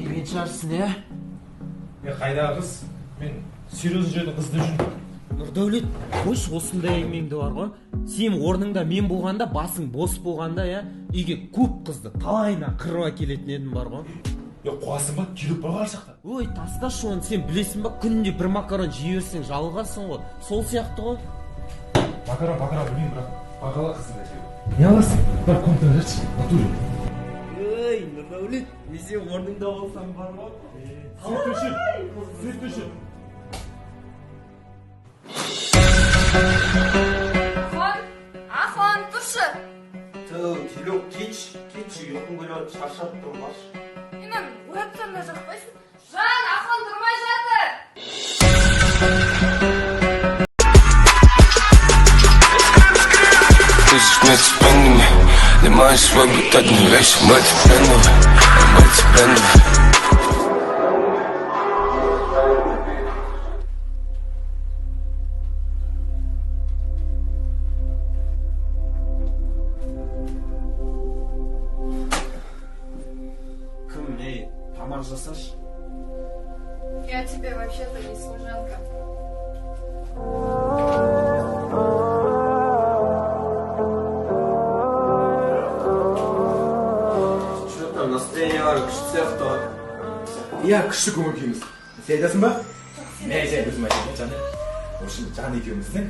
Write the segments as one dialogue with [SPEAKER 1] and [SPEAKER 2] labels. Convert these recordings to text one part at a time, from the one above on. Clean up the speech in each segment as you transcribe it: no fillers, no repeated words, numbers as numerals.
[SPEAKER 1] келген шығарсың, иә?
[SPEAKER 2] Қайдағы қыз? Мен серьезный жерде қызды жүрмін.
[SPEAKER 1] Нұрдәулет, қойшы осындай әңгімеңді бар ғой. Сен орныңда мен болғанда, басың бос болғанда, үйге көп қызды талайына қырып әкелетін едім бар ғой.
[SPEAKER 2] Қуасың ба? Келіп бар жақта.
[SPEAKER 1] Ой, тасташы оны, сен білесің ба, күнде бір макарон жей берсең жалығасың ғой. Сол сияқты ғой.
[SPEAKER 2] Макарон білмеймін, бірақ бағала қызды әкеліп. Не аласың? Бір комнатаға жатшы, натуре.
[SPEAKER 1] Ой, Нұрдәулет, мен сен орныңда болсам бар ғой.
[SPEAKER 2] Сөйтуші.
[SPEAKER 3] Ахон, тұршы.
[SPEAKER 1] Телек, кетші, ұйқым көріп шаршап тұрмын баршы.
[SPEAKER 3] Менің оятсам да жақпайсың. Жан, Ахон тұрмай жатыр.
[SPEAKER 4] Ты же вместе с пенами, лимаешь свой брутальный вещь. Мы тебе
[SPEAKER 1] Тамақ жасашы.
[SPEAKER 3] Я тебе вообще-то не служанка.
[SPEAKER 1] Что-то настроение бар, күшті сияқты ғой.
[SPEAKER 2] Иә, күшті көңіл күйіміз. Сен айтасың ба? Мен айтайын, өзім айтайын, Жан. Осының Жан екеуміздің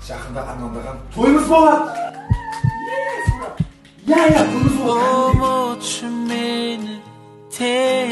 [SPEAKER 2] жақында армандаған тойымыз болады. Иә, тойымыз болады.
[SPEAKER 1] Ұмытшы мені тек